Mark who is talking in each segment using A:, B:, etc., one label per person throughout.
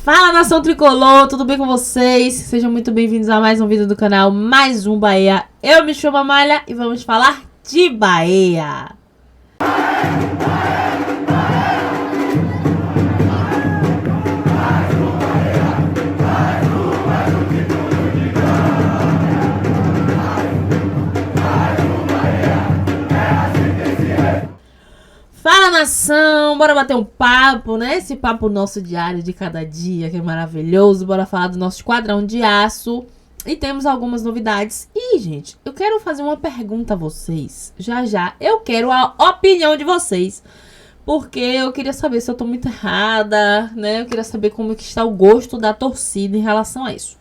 A: Fala, nação tricolor, tudo bem com vocês? Sejam muito bem-vindos a mais um vídeo do canal, mais um Bahia. Eu me chamo Amália e vamos falar de Bahia. Fala, nação, bora bater um papo, né? Esse papo nosso diário de cada dia, que é maravilhoso. Bora falar do nosso Esquadrão de Aço. E temos algumas novidades. E, gente, eu quero fazer uma pergunta a vocês. Já, eu quero a opinião de vocês. Porque eu queria saber se eu tô muito errada, né? Eu queria saber como que está o gosto da torcida em relação a isso.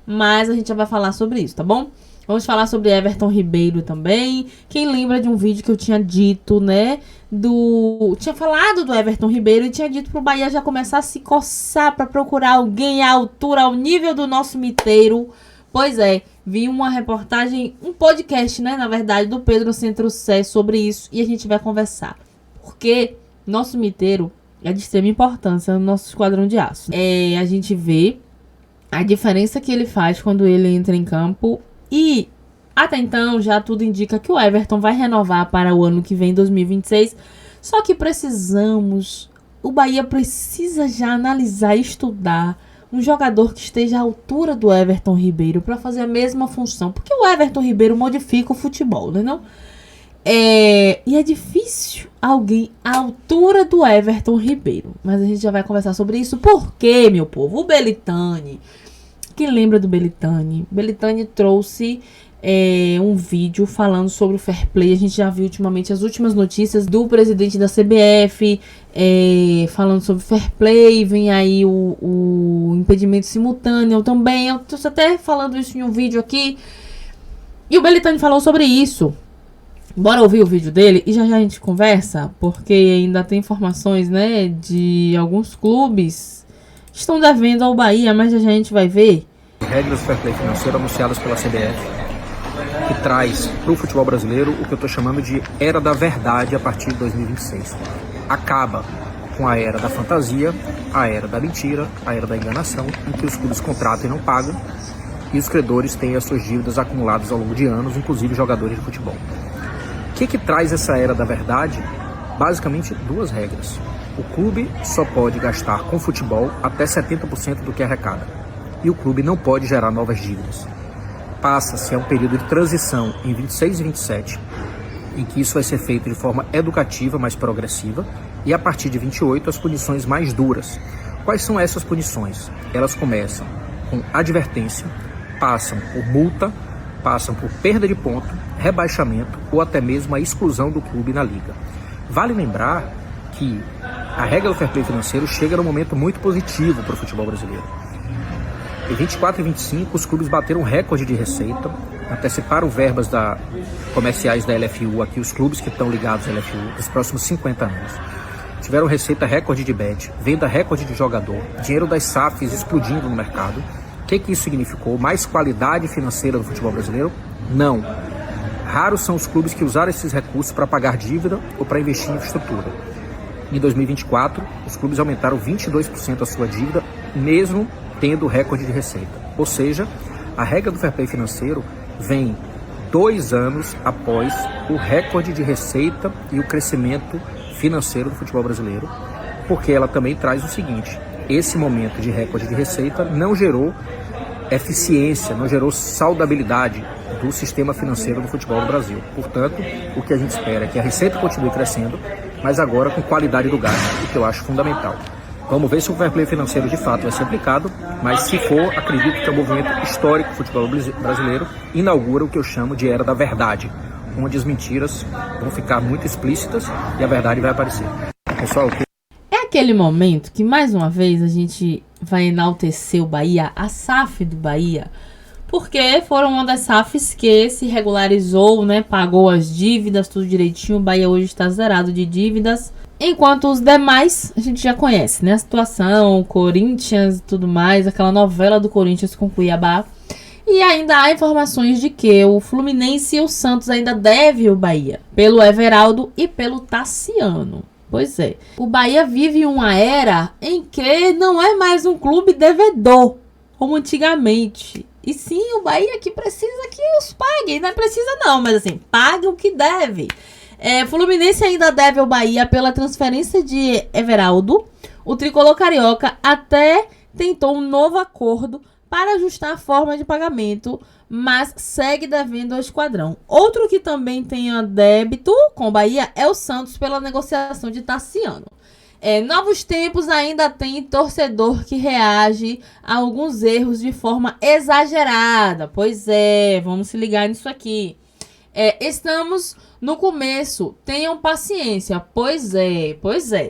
A: Mas a gente já vai falar sobre isso, tá bom? Vamos falar sobre Everton Ribeiro também. Quem lembra de um vídeo que eu tinha dito, né? Tinha falado do Everton Ribeiro e tinha dito pro Bahia já começar a se coçar para procurar alguém à altura, ao nível do nosso miteiro. Pois é, vi uma reportagem, um podcast, né? Na verdade, do Pedro Centro-Sé sobre isso. E a gente vai conversar. Porque nosso miteiro é de extrema importância no nosso Esquadrão de Aço. A gente vê a diferença que ele faz quando ele entra em campo. E até então já tudo indica que o Everton vai renovar para o ano que vem, 2026. Só que o Bahia precisa já analisar e estudar um jogador que esteja à altura do Everton Ribeiro para fazer a mesma função. Porque o Everton Ribeiro modifica o futebol, né, não? E é difícil alguém à altura do Everton Ribeiro. Mas a gente já vai conversar sobre isso. Por quê, meu povo? O Belitani. Quem lembra do Belitani? Belitani trouxe um vídeo falando sobre o fair play. A gente já viu ultimamente as últimas notícias do presidente da CBF falando sobre fair play. Vem aí o impedimento simultâneo também. Eu estou até falando isso em um vídeo aqui. E o Belitani falou sobre isso. Bora ouvir o vídeo dele e já a gente conversa. Porque ainda tem informações, né, de alguns clubes que estão devendo ao Bahia, mas já a gente vai ver.
B: Regras do fair play financeiro anunciadas pela CBF, que traz para o futebol brasileiro o que eu estou chamando de era da verdade a partir de 2026. Acaba com a era da fantasia, a era da mentira, a era da enganação, em que os clubes contratam e não pagam, e os credores têm as suas dívidas acumuladas ao longo de anos, inclusive jogadores de futebol. O que traz essa era da verdade? Basicamente duas regras. O clube só pode gastar com futebol até 70% do que arrecada. E o clube não pode gerar novas dívidas. Passa-se a um período de transição em 26 e 27, em que isso vai ser feito de forma educativa, mais progressiva, e a partir de 28 as punições mais duras. Quais são essas punições? Elas começam com advertência, passam por multa, passam por perda de ponto, rebaixamento ou até mesmo a exclusão do clube na liga. Vale lembrar que a regra do fair play financeiro chega num momento muito positivo para o futebol brasileiro. Em 24 e 25, os clubes bateram um recorde de receita, anteciparam verbas comerciais da LFU, aqui os clubes que estão ligados à LFU, nos próximos 50 anos. Tiveram receita recorde de bet, venda recorde de jogador, dinheiro das SAFs explodindo no mercado. O que isso significou? Mais qualidade financeira do futebol brasileiro? Não. Raros são os clubes que usaram esses recursos para pagar dívida ou para investir em infraestrutura. Em 2024, os clubes aumentaram 22% a sua dívida, mesmo tendo recorde de receita. Ou seja, a regra do fair play financeiro vem 2 anos após o recorde de receita e o crescimento financeiro do futebol brasileiro, porque ela também traz o seguinte: esse momento de recorde de receita não gerou eficiência, não gerou saudabilidade do sistema financeiro do futebol no Brasil. Portanto, o que a gente espera é que a receita continue crescendo, mas agora com qualidade do gasto, o que eu acho fundamental. Vamos ver se o fair play financeiro de fato vai ser aplicado, mas se for, acredito que é um movimento histórico do futebol brasileiro, inaugura o que eu chamo de era da verdade, onde as mentiras vão ficar muito explícitas e a verdade vai aparecer. Pessoal,
A: é aquele momento que, mais uma vez, a gente vai enaltecer o Bahia, a SAF do Bahia, porque foram uma das SAFs que se regularizou, né, pagou as dívidas, tudo direitinho. O Bahia hoje está zerado de dívidas. Enquanto os demais, a gente já conhece, né? A situação, Corinthians e tudo mais, aquela novela do Corinthians com Cuiabá. E ainda há informações de que o Fluminense e o Santos ainda devem o Bahia, pelo Everaldo e pelo Tassiano. Pois é. O Bahia vive uma era em que não é mais um clube devedor, como antigamente. E sim, o Bahia que precisa que os pague. Não precisa não, mas assim, pague o que deve. Fluminense ainda deve ao Bahia pela transferência de Everaldo. O tricolor carioca até tentou um novo acordo para ajustar a forma de pagamento, mas segue devendo ao Esquadrão. Outro que também tem débito com o Bahia é o Santos pela negociação de Tassiano. Novos tempos ainda tem torcedor que reage a alguns erros de forma exagerada. Pois é, vamos se ligar nisso aqui. Estamos no começo, tenham paciência. Pois é.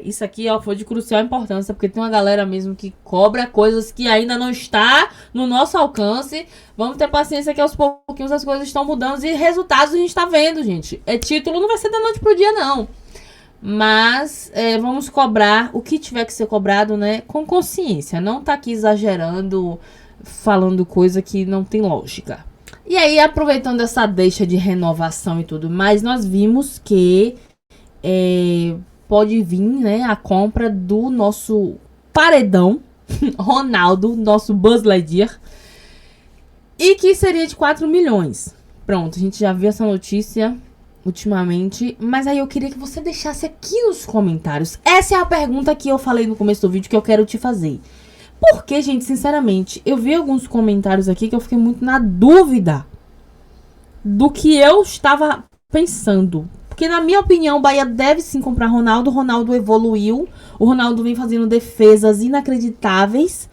A: Isso aqui foi de crucial importância, porque tem uma galera mesmo que cobra coisas que ainda não está no nosso alcance. Vamos ter paciência que aos pouquinhos as coisas estão mudando e resultados a gente está vendo, gente. Título não vai ser da noite pro dia, não. Mas vamos cobrar o que tiver que ser cobrado, né? Com consciência. Não tá aqui exagerando, falando coisa que não tem lógica. E aí, aproveitando essa deixa de renovação e tudo mais, nós vimos que pode vir, né, a compra do nosso paredão, Ronaldo, nosso Buzz Lightyear, e que seria de 4 milhões. Pronto, a gente já viu essa notícia ultimamente, mas aí eu queria que você deixasse aqui nos comentários. Essa é a pergunta que eu falei no começo do vídeo que eu quero te fazer. Porque, gente, sinceramente, eu vi alguns comentários aqui que eu fiquei muito na dúvida do que eu estava pensando. Porque, na minha opinião, o Bahia deve sim comprar Ronaldo. O Ronaldo evoluiu. O Ronaldo vem fazendo defesas inacreditáveis.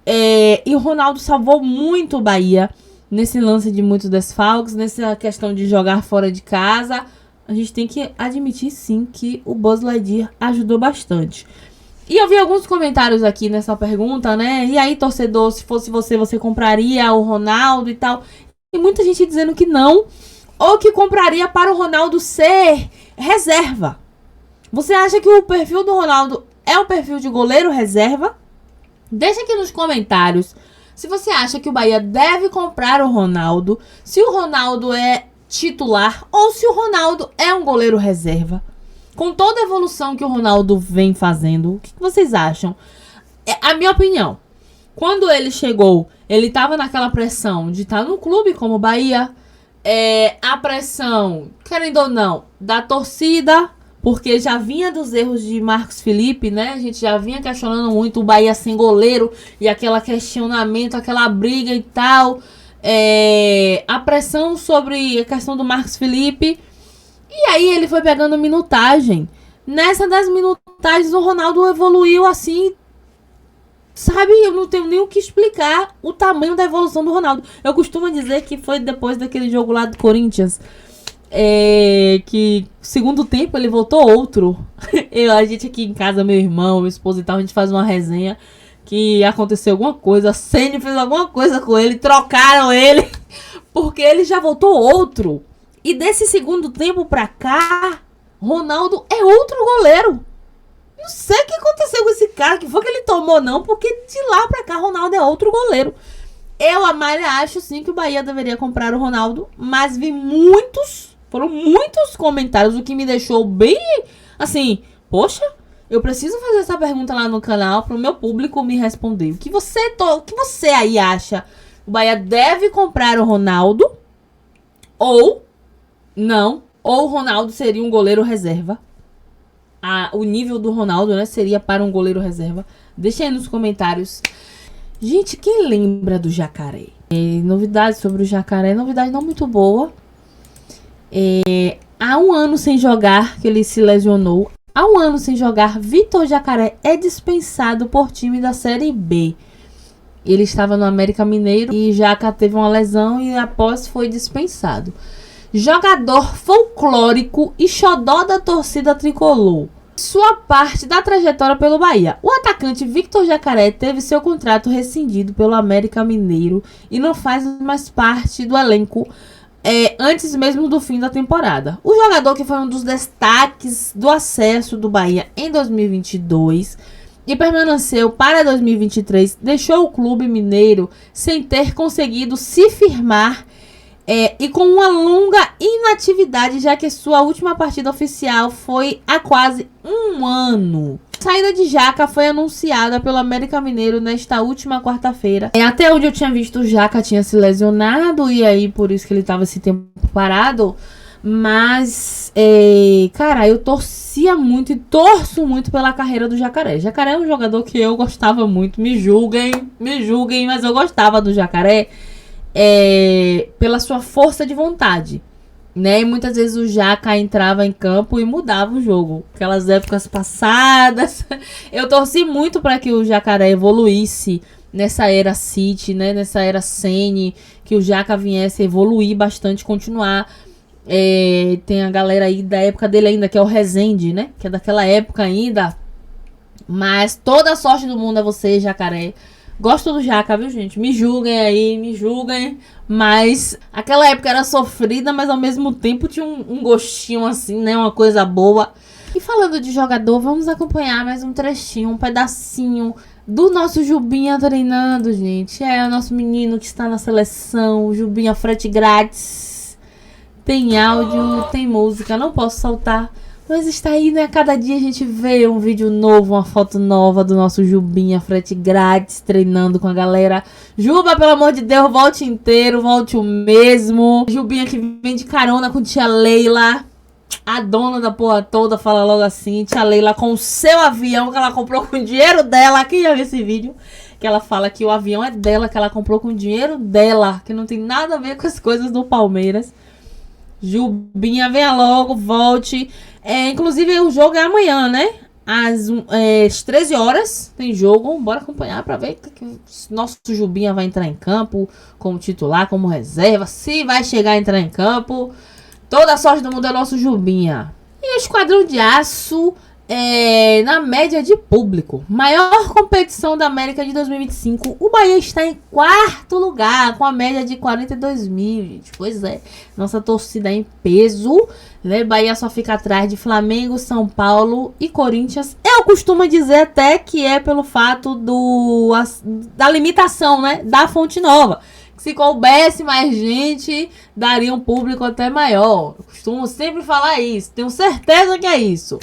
A: E o Ronaldo salvou muito o Bahia nesse lance de muitos desfalques, nessa questão de jogar fora de casa. A gente tem que admitir, sim, que o Buzz Lightyear ajudou bastante. E eu vi alguns comentários aqui nessa pergunta, né? E aí, torcedor, se fosse você compraria o Ronaldo e tal? E muita gente dizendo que não. Ou que compraria para o Ronaldo ser reserva. Você acha que o perfil do Ronaldo é o perfil de goleiro reserva? Deixa aqui nos comentários se você acha que o Bahia deve comprar o Ronaldo. Se o Ronaldo é titular ou se o Ronaldo é um goleiro reserva. Com toda a evolução que o Ronaldo vem fazendo, o que vocês acham? A minha opinião, quando ele chegou, ele estava naquela pressão de estar num clube como o Bahia, a pressão, querendo ou não, da torcida, porque já vinha dos erros de Marcos Felipe, né? A gente já vinha questionando muito o Bahia sem goleiro e aquele questionamento, aquela briga e tal. A pressão sobre a questão do Marcos Felipe. E aí ele foi pegando minutagem. Nessa das minutagens o Ronaldo evoluiu assim, sabe? Eu não tenho nem o que explicar o tamanho da evolução do Ronaldo. Eu costumo dizer que foi depois daquele jogo lá do Corinthians, que segundo tempo ele voltou outro. A gente aqui em casa, meu irmão, meu esposo e tal, a gente faz uma resenha que aconteceu alguma coisa, a Ceni fez alguma coisa com ele, trocaram ele, porque ele já voltou outro. E desse segundo tempo pra cá, Ronaldo é outro goleiro. Não sei o que aconteceu com esse cara, que foi que ele tomou não, porque de lá pra cá Ronaldo é outro goleiro. Eu, Amália, acho sim que o Bahia deveria comprar o Ronaldo, mas foram muitos comentários, o que me deixou bem assim, poxa, eu preciso fazer essa pergunta lá no canal pro meu público me responder. O que você aí acha? O Bahia deve comprar o Ronaldo ou não, ou o Ronaldo seria um goleiro reserva? O nível do Ronaldo, né, seria para um goleiro reserva? Deixa aí nos comentários. Gente, quem lembra do Jacaré? Novidades sobre o Jacaré, novidade não muito boa. Há um ano sem jogar, que ele se lesionou. Há um ano sem jogar, Vitor Jacaré é dispensado por time da Série B. Ele estava no América Mineiro e Jaca teve uma lesão e após foi dispensado. Jogador folclórico e xodó da torcida tricolor. Sua parte da trajetória pelo Bahia. O atacante Vitor Jacaré teve seu contrato rescindido pelo América Mineiro e não faz mais parte do elenco antes mesmo do fim da temporada. O jogador que foi um dos destaques do acesso do Bahia em 2022 e permaneceu para 2023, deixou o clube mineiro sem ter conseguido se firmar E com uma longa inatividade, já que sua última partida oficial foi há quase um ano. A saída de Jaca foi anunciada pelo América Mineiro nesta última quarta-feira. Até onde eu tinha visto, o Jaca tinha se lesionado e aí por isso que ele estava esse tempo parado. Mas, cara, eu torcia muito e torço muito pela carreira do Jacaré. Jacaré é um jogador que eu gostava muito. Me julguem, mas eu gostava do Jacaré pela sua força de vontade, né? E muitas vezes o Jaca entrava em campo e mudava o jogo. Aquelas épocas passadas. Eu torci muito para que o Jacaré evoluísse nessa era City, né? Nessa era Sene, que o Jaca viesse a evoluir bastante, continuar. Tem a galera aí da época dele ainda, que é o Rezende, né? Que é daquela época ainda. Mas toda a sorte do mundo a você, Jacaré. Gosto do Jaca, viu, gente? Me julguem aí, me julguem. Mas aquela época era sofrida, mas ao mesmo tempo tinha um gostinho assim, né? Uma coisa boa. E falando de jogador, vamos acompanhar mais um trechinho, um pedacinho do nosso Jubinha treinando, gente. O nosso menino que está na seleção, o Jubinha frete grátis. Tem áudio, tem música, não posso soltar. Mas está aí, né? Cada dia a gente vê um vídeo novo, uma foto nova do nosso Jubinha, frete grátis, treinando com a galera. Juba, pelo amor de Deus, volte inteiro, volte o mesmo. Jubinha que vem de carona com tia Leila. A dona da porra toda fala logo assim, tia Leila com o seu avião que ela comprou com o dinheiro dela. Quem já viu esse vídeo? Que ela fala que o avião é dela, que ela comprou com o dinheiro dela. Que não tem nada a ver com as coisas do Palmeiras. Jubinha, venha logo, volte. Inclusive o jogo é amanhã, né? Às 13 horas tem jogo. Bora acompanhar pra ver que nosso Jubinha vai entrar em campo como titular, como reserva. Se vai chegar a entrar em campo. Toda a sorte do mundo é nosso Jubinha. E o Esquadrão de Aço na média de público. Maior competição da América de 2025. O Bahia está em quarto lugar, com a média de 42 mil, gente. Pois é, nossa torcida é em peso, né? Bahia só fica atrás de Flamengo, São Paulo e Corinthians. Eu costumo dizer até que é pelo fato da limitação, né? Da Fonte Nova. Se coubesse mais gente, daria um público até maior. Eu costumo sempre falar isso. Tenho certeza que é isso.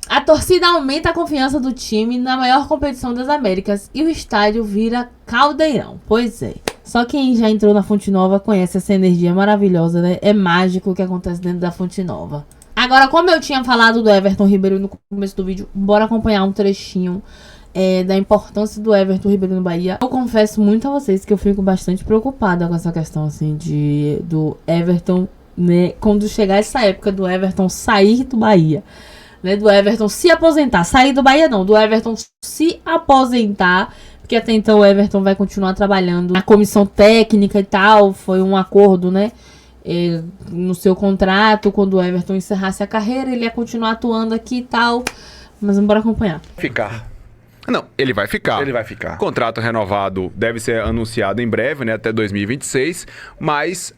A: A torcida aumenta a confiança do time na maior competição das Américas e o estádio vira caldeirão. Pois é. Só quem já entrou na Fonte Nova conhece essa energia maravilhosa, né? É mágico o que acontece dentro da Fonte Nova. Agora, como eu tinha falado do Everton Ribeiro no começo do vídeo, bora acompanhar um trechinho da importância do Everton Ribeiro no Bahia. Eu confesso muito a vocês que eu fico bastante preocupada com essa questão assim do Everton, né? Quando chegar essa época do Everton sair do Bahia, né? Do Everton se aposentar, sair do Bahia não, do Everton se aposentar, porque até então o Everton vai continuar trabalhando na comissão técnica e tal, foi um acordo, né? No seu contrato, quando o Everton encerrasse a carreira, ele ia continuar atuando aqui e tal, mas vamos acompanhar.
C: Não, ele vai ficar.
D: Ele vai ficar.
C: Contrato renovado deve ser anunciado em breve, né? Até 2026. Mas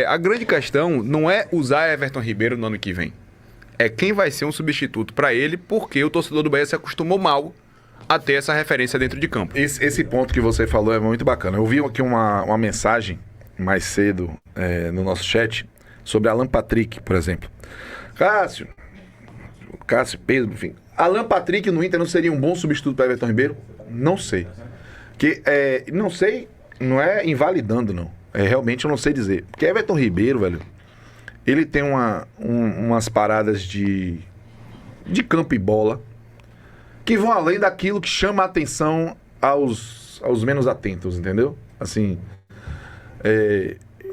C: a grande questão não é usar Everton Ribeiro no ano que vem. É quem vai ser um substituto para ele, porque o torcedor do Bahia se acostumou mal a ter essa referência dentro de campo.
D: Esse ponto que você falou é muito bacana. Eu vi aqui uma mensagem mais cedo no nosso chat sobre Alan Patrick, por exemplo. Cássio, Pedro, enfim. Alan Patrick no Inter não seria um bom substituto para Everton Ribeiro? Não sei. Não sei, não é invalidando, não. Realmente eu não sei dizer. Porque Everton Ribeiro, velho, ele tem umas paradas de campo e bola que vão além daquilo que chama a atenção aos menos atentos, entendeu? Assim,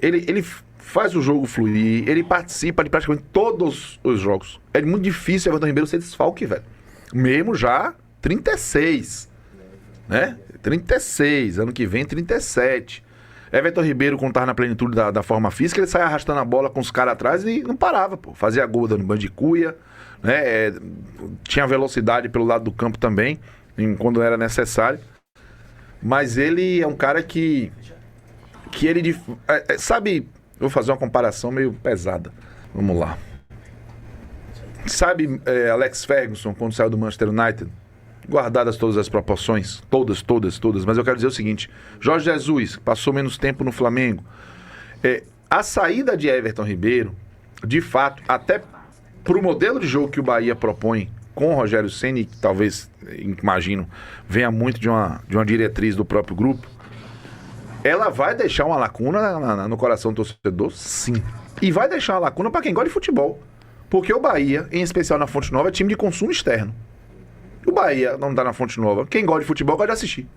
D: ele faz o jogo fluir, ele participa de praticamente todos os jogos. É muito difícil o Everton Ribeiro ser desfalque, velho. Mesmo já 36, né? 36, ano que vem 37. Everton Ribeiro, quando tava na plenitude da forma física, ele saia arrastando a bola com os caras atrás e não parava, pô. Fazia gol dando bandicuia, né? Tinha velocidade pelo lado do campo também, quando era necessário. Mas ele é um cara que ele... sabe... Vou fazer uma comparação meio pesada. Vamos lá. Sabe Alex Ferguson, quando saiu do Manchester United? guardadas todas as proporções, todas, mas eu quero dizer o seguinte, Jorge Jesus, que passou menos tempo no Flamengo, a saída de Everton Ribeiro, de fato, até pro modelo de jogo que o Bahia propõe com o Rogério Ceni, que talvez, imagino, venha muito de uma diretriz do próprio grupo, ela vai deixar uma lacuna no coração do torcedor, sim. E vai deixar uma lacuna para quem gosta de futebol. Porque o Bahia, em especial na Fonte Nova, é time de consumo externo. O Bahia não tá na Fonte Nova. Quem gosta de futebol gosta de assistir.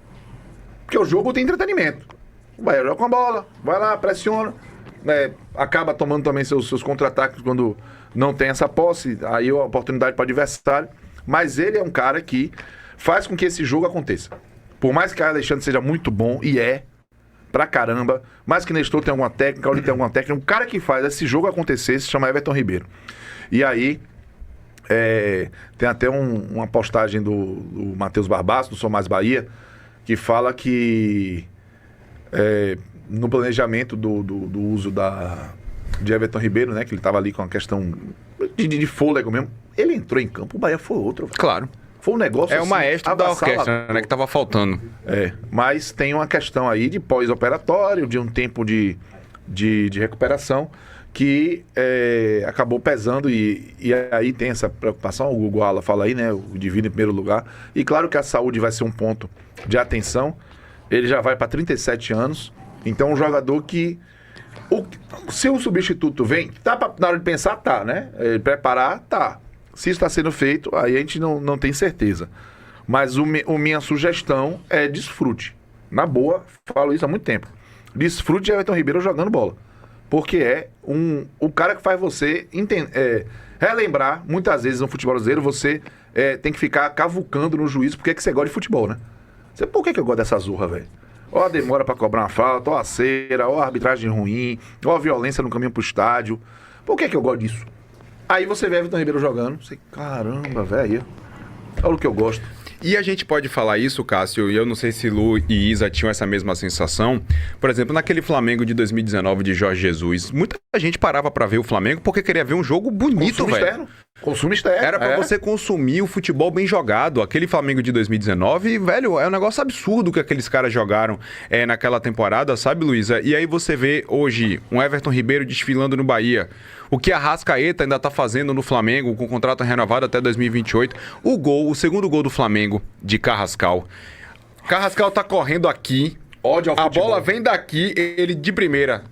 D: Porque o jogo tem entretenimento. O Bahia joga com a bola, vai lá, pressiona, né, acaba tomando também seus contra-ataques quando não tem essa posse, aí a oportunidade para o adversário. Mas ele é um cara que faz com que esse jogo aconteça. Por mais que o Alexandre seja muito bom, e pra caramba, mais que Nestor tem alguma técnica, Oli tem alguma técnica, um cara que faz esse jogo acontecer se chama Everton Ribeiro. E aí, tem até uma postagem do Matheus Barbaço, do Sou Mais Bahia, que fala que no planejamento do uso de Everton Ribeiro, né, que ele estava ali com a questão de fôlego mesmo, ele entrou em campo, o Bahia foi outro.
C: Claro.
D: Foi um negócio
C: o maestro da orquestra, né, que tava faltando.
D: Mas tem uma questão aí de pós-operatório, de um tempo de recuperação que acabou pesando e aí tem essa preocupação, o Hugo Ala fala aí, né, o divino em primeiro lugar. E claro que a saúde vai ser um ponto de atenção. Ele já vai para 37 anos, então um jogador que se o substituto vem, na hora de pensar, tá, né? Preparar, tá. Se isso está sendo feito, aí a gente não tem certeza. Mas minha sugestão é desfrute. Na boa, falo isso há muito tempo. Desfrute de Everton Ribeiro jogando bola. Porque é o cara que faz você relembrar, muitas vezes no futebol brasileiro, você tem que ficar cavucando no juízo porque que você gosta de futebol, né? Por que eu gosto dessa zurra, velho? Ó a demora pra cobrar uma falta, ó a cera, ó a arbitragem ruim, ó a violência no caminho pro estádio. Por que eu gosto disso? Aí você vê Everton Ribeiro jogando, você, caramba, velho, olha o que eu gosto.
C: E a gente pode falar isso, Cássio, e eu não sei se Lu e Isa tinham essa mesma sensação. Por exemplo, naquele Flamengo de 2019 de Jorge Jesus, muita gente parava pra ver o Flamengo porque queria ver um jogo bonito, velho.
D: Consumo externo.
C: Era pra você consumir o futebol bem jogado. Aquele Flamengo de 2019, velho, é um negócio absurdo que aqueles caras jogaram naquela temporada, sabe, Luísa? E aí você vê hoje um Everton Ribeiro desfilando no Bahia. O que a Arrascaeta ainda tá fazendo no Flamengo, com o contrato renovado até 2028. O segundo gol do Flamengo, de Carrascal. Carrascal tá correndo aqui.
D: Ódio ao futebol.
C: A bola vem daqui, ele de primeira.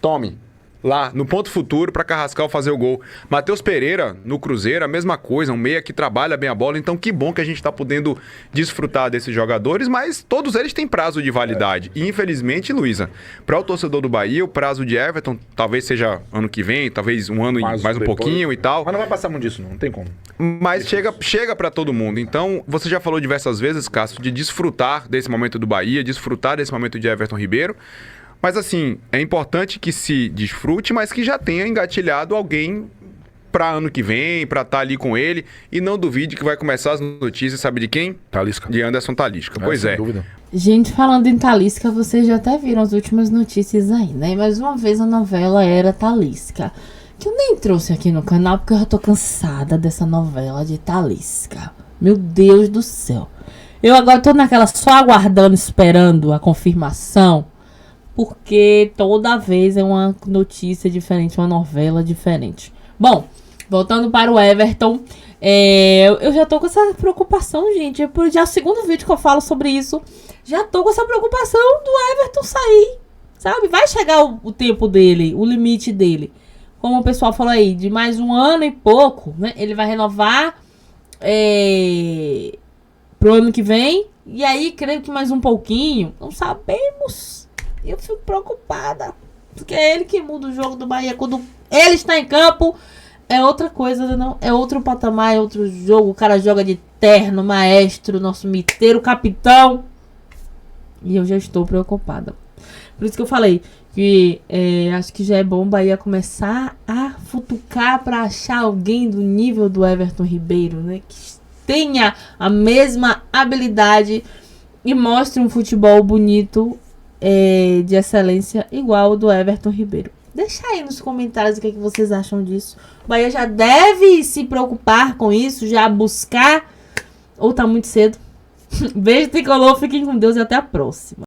C: Tome. Lá, no ponto futuro, para Carrascal fazer o gol. Matheus Pereira, no Cruzeiro, a mesma coisa, um meia que trabalha bem a bola. Então, que bom que a gente tá podendo desfrutar desses jogadores, mas todos eles têm prazo de validade. E, infelizmente, Luísa, para o torcedor do Bahia, o prazo de Everton talvez seja ano que vem, talvez um ano mais um pouquinho e tal.
D: Mas não vai passar muito disso, não tem como.
C: Mas chega para todo mundo. Então, você já falou diversas vezes, Cássio, de desfrutar desse momento do Bahia, desfrutar desse momento de Everton Ribeiro. Mas assim, é importante que se desfrute, mas que já tenha engatilhado alguém para ano que vem, para estar ali com ele. E não duvide que vai começar as notícias, sabe de quem?
D: Talisca.
C: De Anderson Talisca. Pois
D: sem dúvida.
A: Gente, falando em Talisca, vocês já até viram as últimas notícias aí, né? Mais uma vez a novela era Talisca, que eu nem trouxe aqui no canal porque eu já tô cansada dessa novela de Talisca. Meu Deus do céu. Eu agora tô naquela só aguardando, esperando a confirmação. Porque toda vez é uma notícia diferente, uma novela diferente. Bom, voltando para o Everton, eu já tô com essa preocupação, gente. Já é o segundo vídeo que eu falo sobre isso. Já tô com essa preocupação do Everton sair, sabe? Vai chegar o tempo dele, o limite dele. Como o pessoal falou aí, de mais um ano e pouco, né? Ele vai renovar pro ano que vem. E aí, creio que mais um pouquinho. Não sabemos. Eu fico preocupada. Porque é ele que muda o jogo do Bahia. Quando ele está em campo, é outra coisa, não? É outro patamar, é outro jogo. O cara joga de terno, maestro, nosso miteiro, capitão. E eu já estou preocupada. Por isso que eu falei que acho que já é bom o Bahia começar a futucar para achar alguém do nível do Everton Ribeiro, né? Que tenha a mesma habilidade e mostre um futebol bonito, de excelência igual o do Everton Ribeiro. Deixa aí nos comentários o que vocês acham disso. O Bahia já deve se preocupar com isso, já buscar, ou tá muito cedo? Beijo, tricolor. Fiquem com Deus e até a próxima.